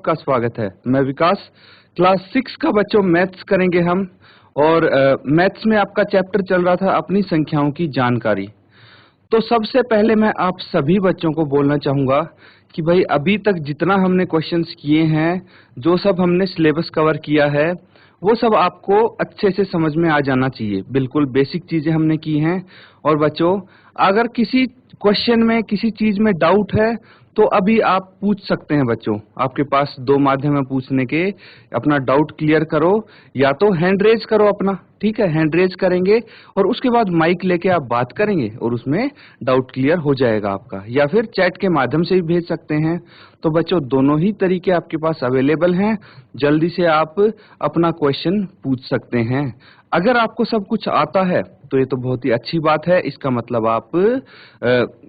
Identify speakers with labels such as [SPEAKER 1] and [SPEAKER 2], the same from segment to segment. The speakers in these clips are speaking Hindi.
[SPEAKER 1] आपका स्वागत है। मैं विकास। क्लास 6 का बच्चों मैथ्स करेंगे हम। और मैथ्स में आपका चैप्टर चल रहा था अपनी संख्याओं की जानकारी। तो सबसे पहले मैं आप सभी बच्चों को बोलना चाहूंगा कि भाई अभी तक जितना हमने क्वेश्चंस किए हैं, जो सब हमने सिलेबस कवर किया है, वो सब आपको अच्छे से समझ में आ जाना चाहिए। बिल्कुल बेसिक चीजें हमने की हैं। और बच्चों, अगर किसी क्वेश्चन में किसी चीज में डाउट है तो अभी आप पूछ सकते हैं। बच्चों, आपके पास दो माध्यम है पूछने के। अपना डाउट क्लियर करो, या तो हैंड रेज करो अपना, ठीक है, हैंड रेज करेंगे और उसके बाद माइक लेके आप बात करेंगे और उसमें डाउट क्लियर हो जाएगा आपका। या फिर चैट के माध्यम से भी भेज सकते हैं। तो बच्चों, दोनों ही तरीके आपके पास अवेलेबल हैं। जल्दी से आप अपना क्वेश्चन पूछ सकते हैं। अगर आपको सब कुछ आता है तो ये तो बहुत ही अच्छी बात है। इसका मतलब आप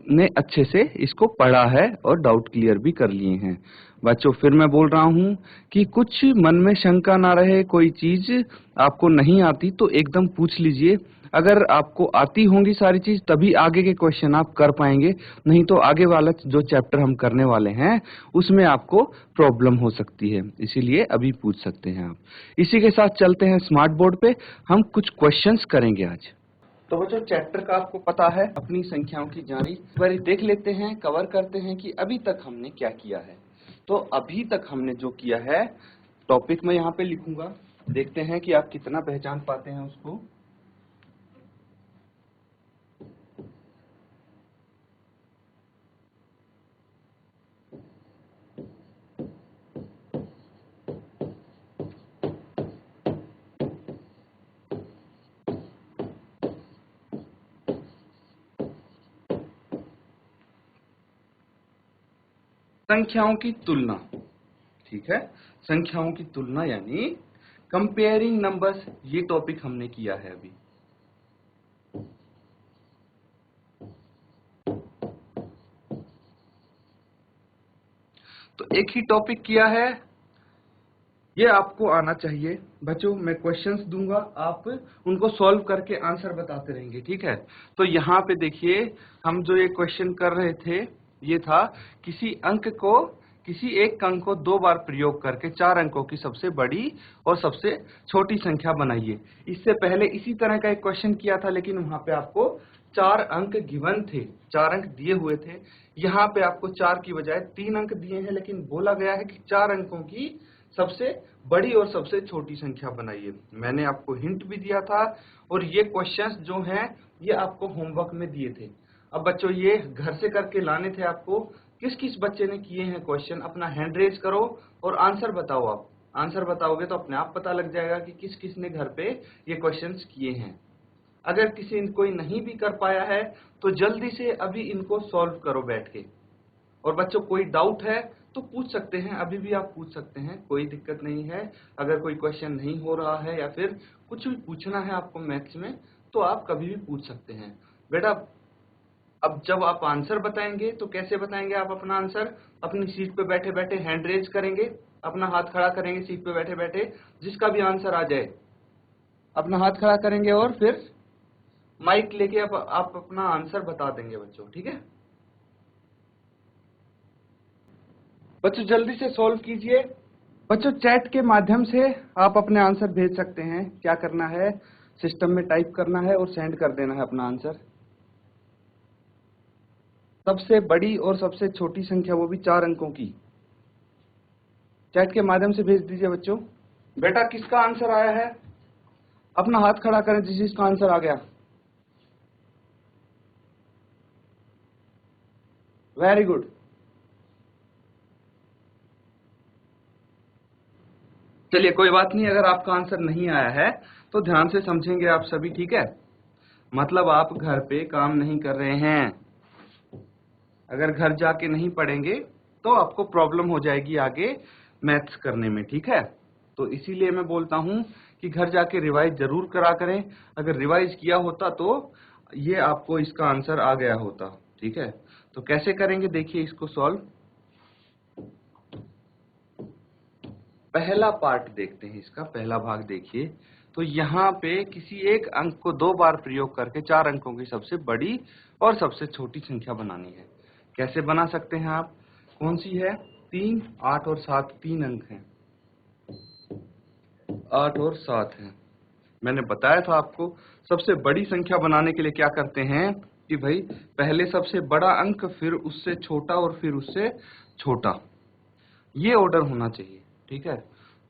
[SPEAKER 1] ने अच्छे से इसको पढ़ा है और डाउट क्लियर भी कर लिए हैं। बच्चों, फिर मैं बोल रहा हूं कि कुछ मन में शंका ना रहे, कोई चीज आपको नहीं आती तो एकदम पूछ लीजिए। अगर आपको आती होंगी सारी चीज तभी आगे के क्वेश्चन आप कर पाएंगे, नहीं तो आगे वाला जो चैप्टर हम करने वाले हैं उसमें आपको प्रॉब्लम हो सकती है। इसीलिए अभी पूछ सकते हैं आप। इसी के साथ चलते हैं स्मार्ट बोर्ड पे। हम कुछ क्वेश्चंस करेंगे आज। तो बच्चों, चैप्टर का आपको पता है अपनी संख्याओं की जारी। एक बार देख लेते हैं, कवर करते हैं कि अभी तक हमने क्या किया है। तो अभी तक हमने जो किया है, टॉपिक मैं यहाँ पे लिखूंगा, देखते हैं कि आप कितना पहचान पाते हैं उसको। संख्याओं की तुलना, ठीक है, संख्याओं की तुलना यानी कंपेयरिंग नंबर्स, ये टॉपिक हमने किया है अभी। तो एक ही टॉपिक किया है, ये आपको आना चाहिए। बच्चों, मैं क्वेश्चंस दूंगा, आप उनको सॉल्व करके आंसर बताते रहेंगे, ठीक है। तो यहाँ पे देखिए, हम जो ये क्वेश्चन कर रहे थे, ये था किसी अंक को, किसी एक अंक को दो बार प्रयोग करके 4 अंकों की सबसे बड़ी और सबसे छोटी संख्या बनाइए। इससे पहले इसी तरह का एक क्वेश्चन किया था, लेकिन वहां पे आपको 4 अंक गिवन थे, 4 अंक दिए हुए थे। यहाँ पे आपको 4 की बजाय 3 अंक दिए हैं, लेकिन बोला गया है कि 4 अंकों की सबसे बड़ी और सबसे छोटी संख्या बनाइए। मैंने आपको हिंट भी दिया था और ये क्वेश्चंस जो हैं ये आपको होमवर्क में दिए थे। अब बच्चों, ये घर से करके लाने थे आपको। किस किस बच्चे ने किए हैं क्वेश्चन, अपना हैंड रेज करो और आंसर बताओ। आप आंसर बताओगे तो अपने आप पता लग जाएगा कि किस किस ने घर पे ये क्वेश्चंस किए हैं। अगर किसी कोई नहीं भी कर पाया है तो जल्दी से अभी इनको सॉल्व करो बैठ के। और बच्चों, कोई डाउट है तो पूछ सकते हैं, अभी भी आप पूछ सकते हैं, कोई दिक्कत नहीं है। अगर कोई क्वेश्चन नहीं हो रहा है या फिर कुछ भी पूछना है आपको मैथ्स में, तो आप कभी भी पूछ सकते हैं। बेटा, अब जब आप आंसर बताएंगे तो कैसे बताएंगे आप अपना आंसर? अपनी सीट पे बैठे बैठे हैंड रेज करेंगे, अपना हाथ खड़ा करेंगे सीट पे बैठे बैठे, जिसका भी आंसर आ जाए अपना हाथ खड़ा करेंगे और फिर माइक लेके आप अपना आंसर बता देंगे बच्चों, ठीक है। बच्चों, जल्दी से सॉल्व कीजिए। बच्चों, चैट के माध्यम से आप अपने आंसर भेज सकते हैं। क्या करना है, सिस्टम में टाइप करना है और सेंड कर देना है अपना आंसर। सबसे बड़ी और सबसे छोटी संख्या, वो भी 4 अंकों की, चैट के माध्यम से भेज दीजिए बच्चों। बेटा, किसका आंसर आया है? अपना हाथ खड़ा करें जिसका आंसर आ गया। Very good. चलिए, कोई बात नहीं, अगर आपका आंसर नहीं आया है तो ध्यान से समझेंगे आप सभी, ठीक है। मतलब आप घर पे काम नहीं कर रहे हैं। अगर घर जाके नहीं पढ़ेंगे तो आपको प्रॉब्लम हो जाएगी आगे मैथ्स करने में, ठीक है। तो इसीलिए मैं बोलता हूं कि घर जाके रिवाइज जरूर करा करें। अगर रिवाइज किया होता तो ये आपको इसका आंसर आ गया होता, ठीक है। तो कैसे करेंगे, देखिए इसको सॉल्व। पहला पार्ट देखते हैं, इसका पहला भाग देखिए। तो यहाँ पे किसी एक अंक को 2 बार प्रयोग करके 4 अंकों की सबसे बड़ी और सबसे छोटी संख्या बनानी है। कैसे बना सकते हैं आप? कौन सी है? 3, 8 और 7 तीन अंक हैं, 8 और 7 हैं। मैंने बताया था आपको सबसे बड़ी संख्या बनाने के लिए क्या करते हैं कि भाई पहले सबसे बड़ा अंक, फिर उससे छोटा और फिर उससे छोटा, ये ऑर्डर होना चाहिए, ठीक है।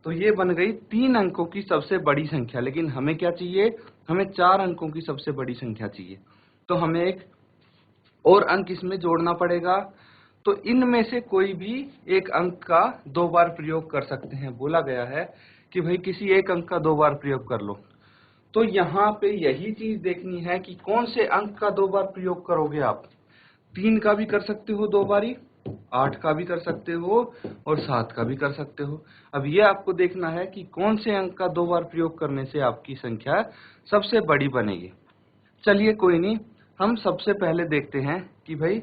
[SPEAKER 1] तो ये बन गई 3 अंकों की सबसे बड़ी संख्या, लेकिन हमें क्या चाहिए, हमें 4 अंकों की सबसे बड़ी संख्या चाहिए। तो हमें एक और अंक इसमें जोड़ना पड़ेगा। तो इनमें से कोई भी एक अंक का 2 बार प्रयोग कर सकते हैं। बोला गया है कि भाई किसी एक अंक का 2 बार प्रयोग कर लो। तो यहाँ पे यही चीज देखनी है कि कौन से अंक का 2 बार प्रयोग करोगे आप। 3 का भी कर सकते हो 2 बारी, 8 का भी कर सकते हो और 7 का भी कर सकते हो। अब ये आपको देखना है कि कौन से अंक का 2 बार प्रयोग करने से आपकी संख्या सबसे बड़ी बनेगी। चलिए कोई नहीं, हम सबसे पहले देखते हैं कि भाई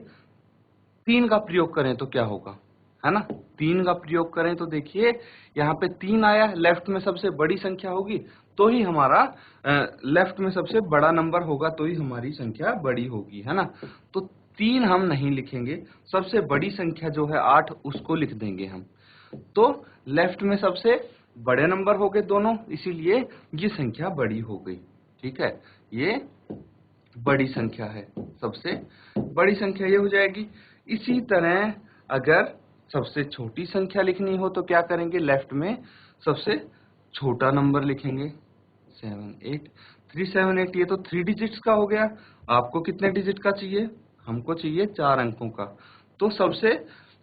[SPEAKER 1] 3 का प्रयोग करें तो क्या होगा, है ना। 3 का प्रयोग करें तो देखिए यहाँ पे 3 आया, लेफ्ट में सबसे बड़ी संख्या होगी तो ही हमारा लेफ्ट में सबसे बड़ा नंबर होगा, तो ही हमारी संख्या बड़ी होगी, है ना। तो 3 हम नहीं लिखेंगे, सबसे बड़ी संख्या जो है 8 उसको लिख देंगे हम। तो लेफ्ट में सबसे बड़े नंबर हो गए दोनों, इसीलिए ये संख्या बड़ी हो गई, ठीक है। ये बड़ी संख्या है, सबसे बड़ी संख्या ये हो जाएगी। इसी तरह अगर सबसे छोटी संख्या लिखनी हो तो क्या करेंगे, लेफ्ट में सबसे छोटा नंबर लिखेंगे। 7 8 3 7 8, ये तो 3 डिजिट्स का हो गया। आपको कितने डिजिट का चाहिए, हमको चाहिए 4 अंकों का। तो सबसे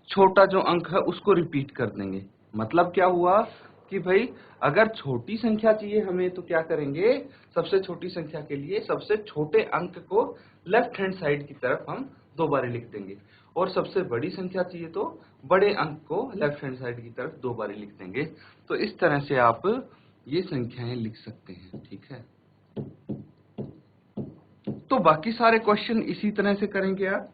[SPEAKER 1] छोटा जो अंक है उसको रिपीट कर देंगे। मतलब क्या हुआ कि भाई अगर छोटी संख्या चाहिए हमें तो क्या करेंगे, सबसे छोटी संख्या के लिए सबसे छोटे अंक को लेफ्ट हैंड साइड की तरफ हम 2 बार लिख देंगे, और सबसे बड़ी संख्या चाहिए तो बड़े अंक को लेफ्ट हैंड साइड की तरफ 2 बार लिख देंगे। तो इस तरह से आप ये संख्याएं लिख सकते हैं, ठीक है। तो बाकी सारे क्वेश्चन इसी तरह से करेंगे आप।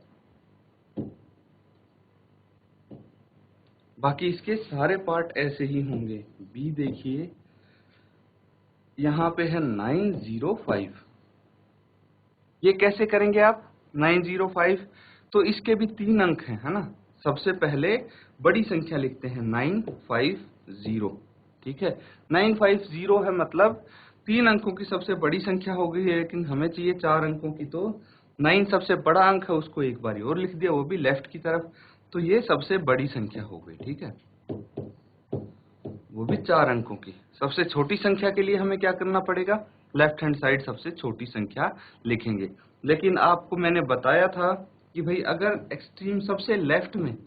[SPEAKER 1] बाकी इसके सारे पार्ट ऐसे ही होंगे। बी देखिए, यहाँ पे है 905। ये कैसे करेंगे आप 905, तो इसके भी 3 अंक हैं, है ना। सबसे पहले बड़ी संख्या लिखते हैं 950, ठीक है। 950 है, मतलब 3 अंकों की सबसे बड़ी संख्या हो गई है, लेकिन हमें चाहिए 4 अंकों की। तो 9 सबसे बड़ा अंक है, उसको एक बारी और लिख दिया, वो भी लेफ्ट की तरफ। तो ये सबसे बड़ी संख्या हो गई, ठीक है, वो भी 4 अंकों की। सबसे छोटी संख्या के लिए हमें क्या करना पड़ेगा, लेफ्ट हैंड साइड सबसे छोटी संख्या लिखेंगे। लेकिन आपको मैंने बताया था कि भाई अगर एक्सट्रीम सबसे लेफ्ट में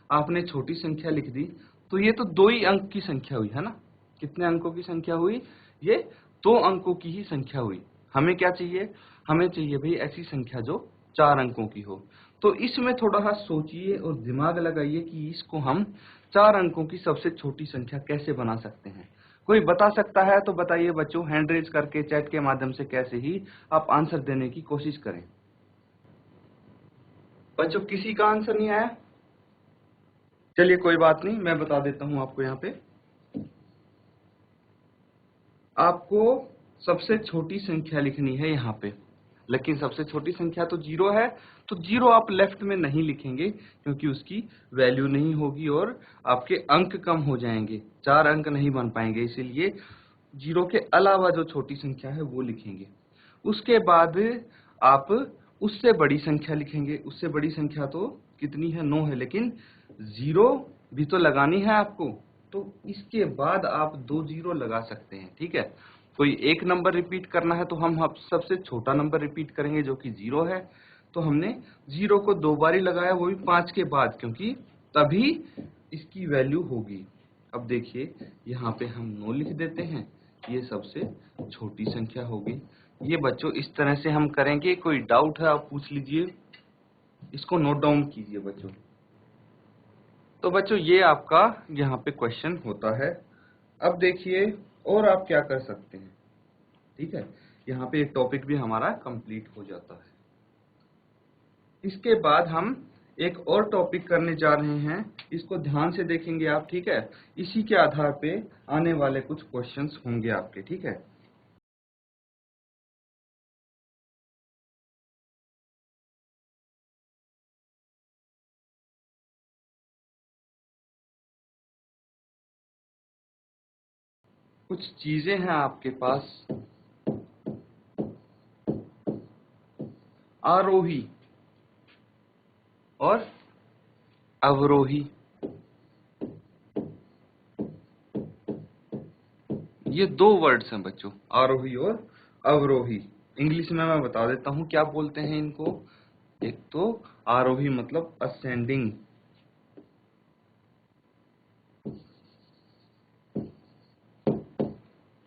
[SPEAKER 1] आपने छोटी संख्या लिख दी तो ये तो 2 ही अंक की संख्या हुई, है ना। कितने अंकों की संख्या हुई, ये 2 अंकों की ही संख्या हुई। हमें क्या चाहिए, हमें चाहिए भाई ऐसी संख्या जो 4 अंकों की हो। तो इसमें थोड़ा सा सोचिए और दिमाग लगाइए कि इसको हम 4 अंकों की सबसे छोटी संख्या कैसे बना सकते हैं। कोई बता सकता है तो बताइए बच्चों, हैंड रेज करके चैट के माध्यम से कैसे ही आप आंसर देने की कोशिश करें। बच्चों किसी का आंसर नहीं आया, चलिए कोई बात नहीं, मैं बता देता हूं आपको। यहाँ पे आपको सबसे छोटी संख्या लिखनी है यहाँ पे, लेकिन सबसे छोटी संख्या तो 0 है। तो 0 आप लेफ्ट में नहीं लिखेंगे क्योंकि उसकी वैल्यू नहीं होगी और आपके अंक कम हो जाएंगे, 4 अंक नहीं बन पाएंगे, इसीलिए 0 के अलावा जो छोटी संख्या है वो लिखेंगे। उसके बाद आप उससे बड़ी संख्या लिखेंगे। उससे बड़ी संख्या तो कितनी है, 9 है, लेकिन 0 भी तो लगानी है आपको। तो इसके बाद आप 2 0 लगा सकते हैं, ठीक है। कोई एक नंबर रिपीट करना है तो हम सबसे छोटा नंबर रिपीट करेंगे जो कि 0 है। तो हमने 0 को 2 बार ही लगाया, वो भी 5 के बाद, क्योंकि तभी इसकी वैल्यू होगी। अब देखिए यहाँ पे हम 9 लिख देते हैं, ये सबसे छोटी संख्या होगी। ये बच्चों इस तरह से हम करेंगे। कोई डाउट है आप पूछ लीजिए, इसको नोट डाउन कीजिए बच्चों। तो बच्चों ये आपका यहाँ पे क्वेश्चन होता है। अब देखिए और आप क्या कर सकते हैं, ठीक है। यहाँ पे एक टॉपिक भी हमारा कंप्लीट हो जाता है। इसके बाद हम एक और टॉपिक करने जा रहे हैं, इसको ध्यान से देखेंगे आप, ठीक है। इसी के आधार पे आने वाले कुछ क्वेश्चंस होंगे आपके, ठीक है। कुछ चीजें हैं आपके पास, आरोही और अवरोही, ये दो वर्ड्स हैं बच्चों, आरोही और अवरोही। इंग्लिश में मैं बता देता हूं क्या बोलते हैं इनको। एक तो आरोही मतलब असेंडिंग,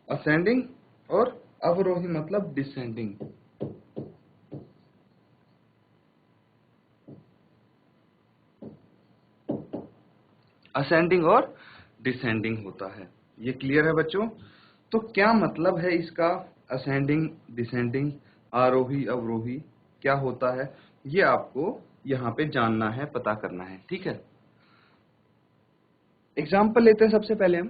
[SPEAKER 1] असेंडिंग, और अवरोही मतलब डिसेंडिंग। असेंडिंग और डिसेंडिंग होता है। ये क्लियर है बच्चों? तो क्या मतलब है इसका, असेंडिंग, डिसेंडिंग, आरोही, अवरोही क्या होता है, ये आपको यहाँ पे जानना है, पता करना है, ठीक है। एग्जाम्पल लेते हैं सबसे पहले हम।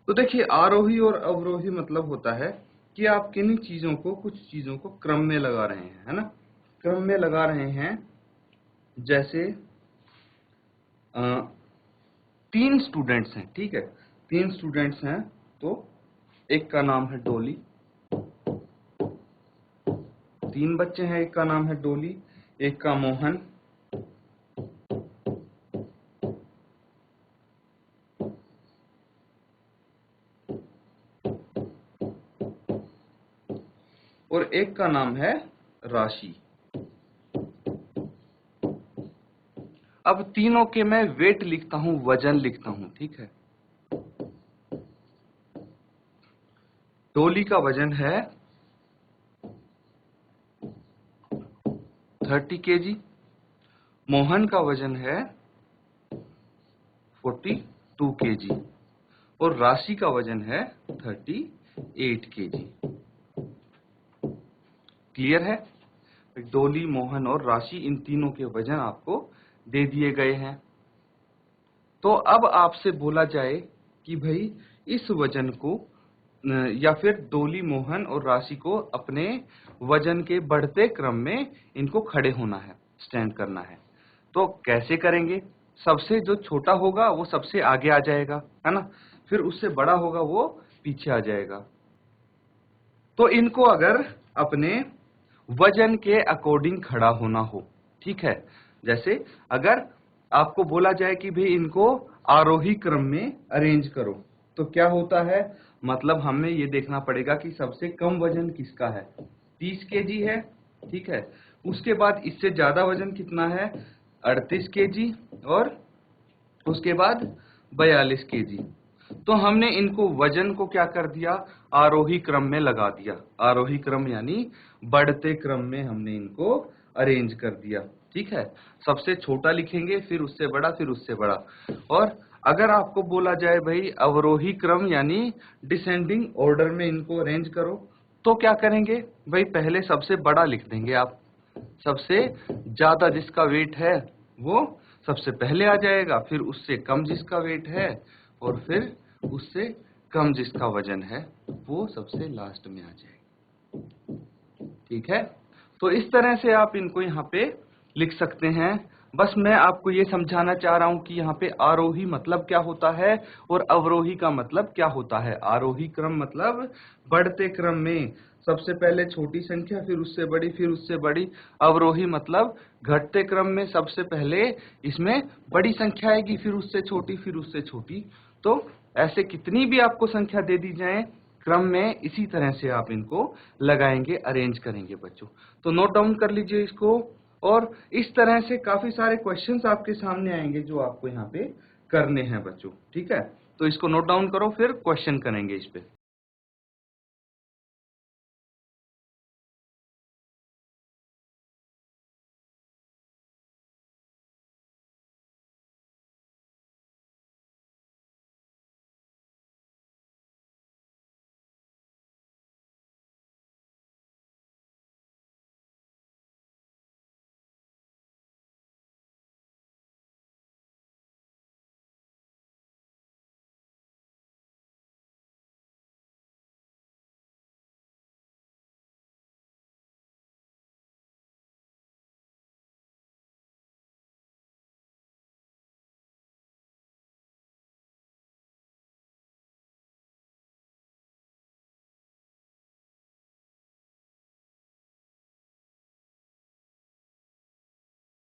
[SPEAKER 1] तो देखिए, आरोही और अवरोही मतलब होता है कि आप किन्हीं चीजों को, कुछ चीजों को क्रम में लगा रहे हैं, है ना, क्रम में लगा रहे हैं। जैसे तीन स्टूडेंट्स हैं, ठीक है, तीन स्टूडेंट्स हैं, तो एक का नाम है डोली, तीन बच्चे हैं, एक का नाम है डोली, एक का मोहन, और एक का नाम है राशि। अब तीनों के मैं वेट लिखता हूं, वजन लिखता हूं, ठीक है। डोली का वजन है 30 केजी, मोहन का वजन है 42 केजी, और राशि का वजन है 38 केजी। क्लियर है? डोली, मोहन और राशि, इन तीनों के वजन आपको दे दिए गए हैं। तो अब आपसे बोला जाए कि भाई इस वजन को या फिर डोली, मोहन और राशि को अपने वजन के बढ़ते क्रम में इनको खड़े होना है, स्टैंड करना है। तो कैसे करेंगे? सबसे जो छोटा होगा वो सबसे आगे आ जाएगा, है ना, फिर उससे बड़ा होगा वो पीछे आ जाएगा। तो इनको अगर अपने वजन के अकॉर्डिंग खड़ा होना हो, ठीक है, जैसे अगर आपको बोला जाए कि भाई इनको आरोही क्रम में अरेंज करो, तो क्या होता है, मतलब हमें ये देखना पड़ेगा कि सबसे कम वजन किसका है, 30 केजी है, ठीक है, उसके बाद इससे ज्यादा वजन कितना है, 38 केजी, और उसके बाद 42 केजी। तो हमने इनको वजन को क्या कर दिया, आरोही क्रम में लगा दिया, आरोही क्रम यानी बढ़ते क्रम में हमने इनको अरेंज कर दिया, ठीक है। सबसे छोटा लिखेंगे, फिर उससे बड़ा, फिर उससे बड़ा। और अगर आपको बोला जाए भाई अवरोही क्रम यानी डिसेंडिंग ऑर्डर में इनको अरेंज करो, तो क्या करेंगे भाई, पहले सबसे बड़ा लिख देंगे आप, सबसे ज्यादा जिसका वेट है वो सबसे पहले आ जाएगा, फिर उससे कम जिसका वेट है, और फिर उससे कम जिसका वजन है वो सबसे लास्ट में आ जाएगा, ठीक है। तो इस तरह से आप इनको यहाँ पे लिख सकते हैं। बस मैं आपको ये समझाना चाह रहा हूं कि यहाँ पे आरोही मतलब क्या होता है और अवरोही का मतलब क्या होता है। आरोही क्रम मतलब बढ़ते क्रम में सबसे पहले छोटी संख्या, फिर उससे बड़ी, फिर उससे बड़ी। अवरोही मतलब घटते क्रम में सबसे पहले इसमें बड़ी संख्या आएगी, फिर उससे छोटी, फिर उससे छोटी। तो ऐसे कितनी भी आपको संख्या दे दी जाए क्रम में, इसी तरह से आप इनको लगाएंगे, अरेंज करेंगे बच्चों। तो नोट डाउन कर लीजिए इसको। और इस तरह से काफी सारे क्वेश्चंस आपके सामने आएंगे जो आपको यहाँ पे करने हैं बच्चों, ठीक है। तो इसको नोट डाउन करो, फिर क्वेश्चन करेंगे इस पे।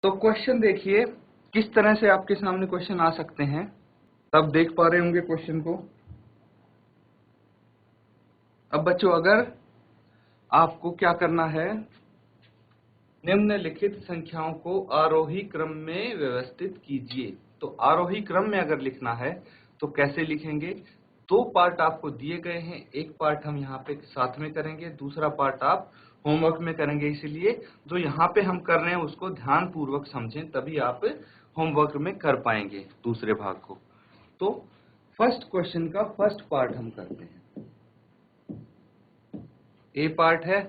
[SPEAKER 1] तो क्वेश्चन देखिए किस तरह से आपके सामने क्वेश्चन आ सकते हैं। तब देख पा रहे होंगे क्वेश्चन को। अब बच्चों अगर आपको क्या करना है, निम्नलिखित संख्याओं को आरोही क्रम में व्यवस्थित कीजिए। तो आरोही क्रम में अगर लिखना है तो कैसे लिखेंगे? दो पार्ट आपको दिए गए हैं, एक पार्ट हम यहाँ पे साथ में करेंगे, दूसरा पार्ट आप होमवर्क में करेंगे। इसलिए जो यहाँ पे हम कर रहे हैं उसको ध्यान पूर्वक समझें, तभी आप होमवर्क में कर पाएंगे दूसरे भाग को। तो फर्स्ट क्वेश्चन का फर्स्ट पार्ट हम करते हैं। ए पार्ट है,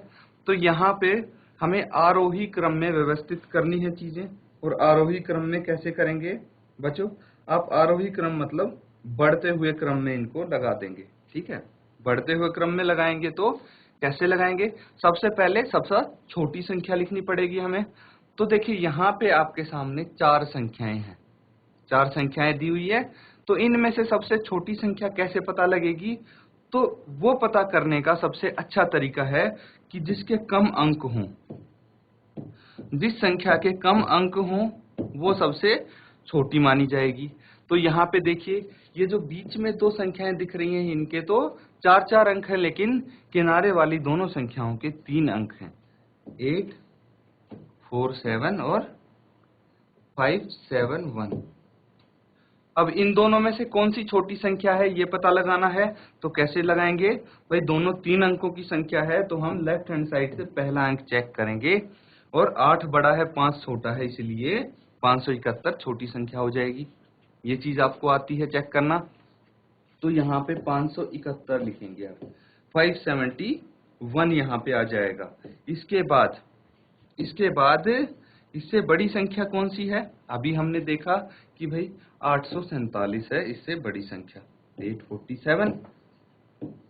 [SPEAKER 1] तो यहाँ पे हमें आरोही क्रम में व्यवस्थित करनी है चीजें। और आरोही क्रम में कैसे करेंगे बच्चों? आप आरोही क्रम मतलब बढ़ते हुए क्रम में इनको लगा देंगे। ठीक है, बढ़ते हुए क्रम में लगाएंगे तो कैसे लगाएंगे? सबसे पहले सबसे छोटी संख्या लिखनी पड़ेगी हमें। तो देखिए यहाँ पे आपके सामने चार संख्याएं हैं, चार संख्याएं दी हुई है। तो इनमें से सबसे छोटी संख्या कैसे पता लगेगी? तो वो पता करने का सबसे अच्छा तरीका है कि जिसके कम अंक हों, जिस संख्या के कम अंक हों वो सबसे छोटी मानी जाएगी। तो यहाँ पे देखिए ये जो बीच में दो संख्याएं दिख रही हैं इनके तो चार चार अंक हैं, लेकिन किनारे वाली दोनों संख्याओं के 3 अंक हैं, 8 4 7 और 5 7 1। अब इन दोनों में से कौन सी छोटी संख्या है ये पता लगाना है। तो कैसे लगाएंगे भाई? दोनों 3 अंकों की संख्या है तो हम लेफ्ट हैंड साइड से पहला अंक चेक करेंगे, और 8 बड़ा है 5 छोटा है, इसलिए 571 छोटी संख्या हो जाएगी। ये चीज आपको आती है चेक करना। तो यहाँ पे 571 लिखेंगे आप, 571 यहाँ पे आ जाएगा। इसके बाद इससे बड़ी संख्या कौन सी है? अभी हमने देखा कि भाई 847 है इससे बड़ी संख्या, 847।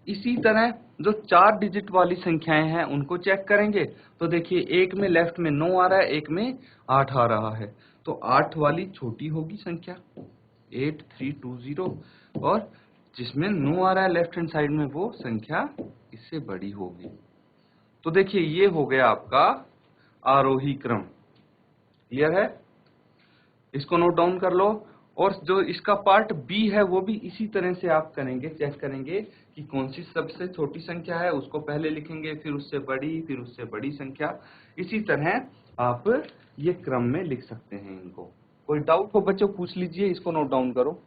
[SPEAKER 1] इसी तरह जो 4 डिजिट वाली संख्याएं हैं उनको चेक करेंगे। तो देखिए एक में लेफ्ट में 9 आ रहा है, एक में 8 आ रहा है, तो 8 वाली छोटी होगी संख्या 8320, और जिसमें 9 आ रहा है लेफ्ट हैंड साइड में वो संख्या इससे बड़ी होगी। तो देखिए ये हो गया आपका आरोही क्रम। क्लियर है? इसको नोट डाउन कर लो। और जो इसका पार्ट बी है वो भी इसी तरह से आप करेंगे, चेक करेंगे कि कौन सी सबसे छोटी संख्या है, उसको पहले लिखेंगे, फिर उससे बड़ी, फिर उससे बड़ी संख्या। इसी तरह आप ये क्रम में लिख सकते हैं इनको। कोई डाउट हो बच्चों पूछ लीजिए, इसको नोट डाउन करो।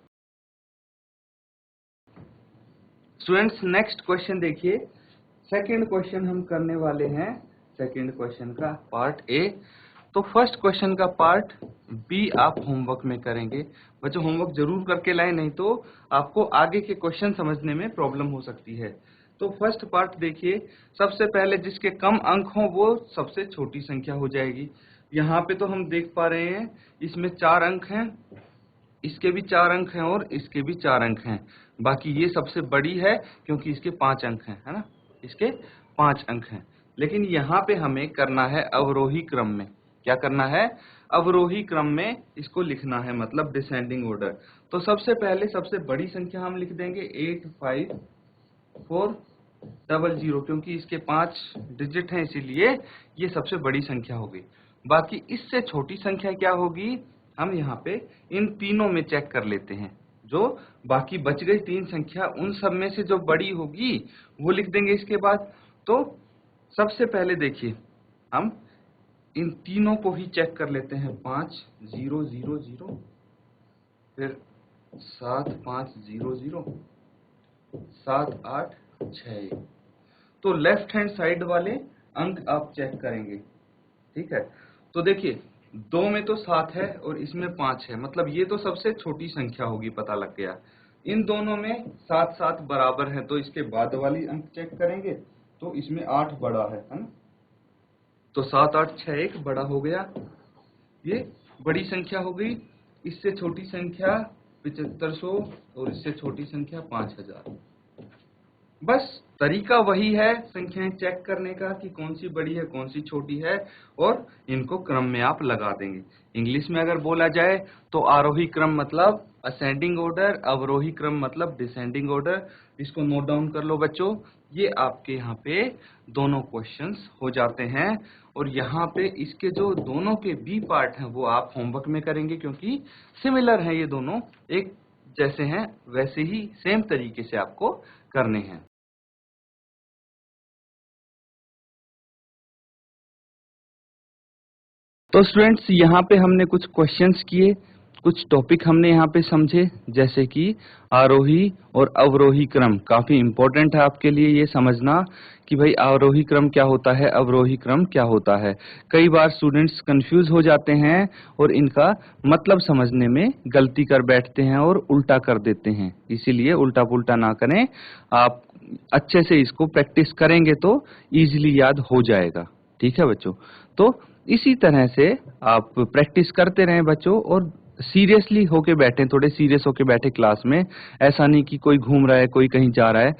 [SPEAKER 1] स्टूडेंट्स नेक्स्ट क्वेश्चन देखिए, सेकंड क्वेश्चन हम करने वाले हैं, सेकंड क्वेश्चन का पार्ट ए। तो फर्स्ट क्वेश्चन का पार्ट बी आप होमवर्क में करेंगे। बच्चों होमवर्क जरूर करके लाएं, नहीं तो आपको आगे के क्वेश्चन समझने में प्रॉब्लम हो सकती है। तो फर्स्ट पार्ट देखिए, सबसे पहले जिसके कम अंक हों वो सबसे छोटी संख्या हो जाएगी। यहाँ पे तो हम देख पा रहे हैं इसमें 4 अंक हैं, इसके भी 4 अंक हैं और इसके भी 4 अंक हैं। बाकी ये सबसे बड़ी है क्योंकि इसके 5 अंक हैं, है ना, इसके 5 अंक हैं। लेकिन यहाँ पे हमें करना है अवरोही क्रम में। क्या करना है? अवरोही क्रम में इसको लिखना है, मतलब डिसेंडिंग ऑर्डर। तो सबसे पहले सबसे बड़ी संख्या हम लिख देंगे 85400, क्योंकि इसके 5 डिजिट हैं इसीलिए ये सबसे बड़ी संख्या होगी। बाकी इससे छोटी संख्या क्या होगी हम यहाँ पे इन तीनों में चेक कर लेते हैं। जो बाकी बच गई 3 संख्या उन सब में से जो बड़ी होगी वो लिख देंगे इसके बाद। तो सबसे पहले देखिए हम इन तीनों को ही चेक कर लेते हैं, 5000, फिर 7500, 7861। तो लेफ्ट हैंड साइड वाले अंक आप चेक करेंगे। ठीक है, तो देखिए 2 में तो 7 है और इसमें 5 है, मतलब ये तो सबसे छोटी संख्या होगी, पता लग गया। इन दोनों में 7 7 बराबर है, तो इसके बाद वाली अंक चेक करेंगे तो इसमें 8 बड़ा है ना, तो 7861 बड़ा हो गया, ये बड़ी संख्या हो गई। इससे छोटी संख्या 7500 और इससे छोटी संख्या 5000। बस तरीका वही है संख्याएं चेक करने का कि कौन सी बड़ी है कौन सी छोटी है, और इनको क्रम में आप लगा देंगे। इंग्लिश में अगर बोला जाए तो आरोही क्रम मतलब असेंडिंग ऑर्डर, अवरोही क्रम मतलब डिसेंडिंग ऑर्डर। इसको नोट डाउन कर लो बच्चों। ये आपके यहाँ पे दोनों क्वेश्चंस हो जाते हैं और यहाँ पे इसके जो दोनों के बी पार्ट हैं वो आप होमवर्क में करेंगे, क्योंकि सिमिलर हैं ये दोनों, एक जैसे हैं, वैसे ही सेम तरीके से आपको करने हैं। तो स्टूडेंट्स यहाँ पे हमने कुछ क्वेश्चंस किए, कुछ टॉपिक हमने यहाँ पे समझे, जैसे कि आरोही और अवरोही क्रम। काफी इम्पोर्टेंट है आपके लिए ये समझना कि भाई आरोही क्रम क्या होता है, अवरोही क्रम क्या होता है। कई बार स्टूडेंट्स कंफ्यूज हो जाते हैं और इनका मतलब समझने में गलती कर बैठते हैं और उल्टा कर देते हैं। इसीलिए उल्टा पुल्टा ना करें, आप अच्छे से इसको प्रैक्टिस करेंगे तो इजीली याद हो जाएगा। ठीक है बच्चों। तो इसी तरह से आप प्रैक्टिस करते रहें बच्चों, और सीरियसली होके बैठें, थोड़े सीरियस होके बैठे क्लास में। ऐसा नहीं कि कोई घूम रहा है, कोई कहीं जा रहा है।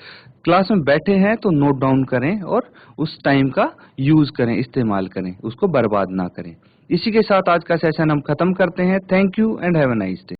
[SPEAKER 1] क्लास में बैठे हैं तो नोट डाउन करें और उस टाइम का यूज करें, इस्तेमाल करें, उसको बर्बाद ना करें। इसी के साथ आज का सेशन हम खत्म करते हैं। Thank you and have a nice day.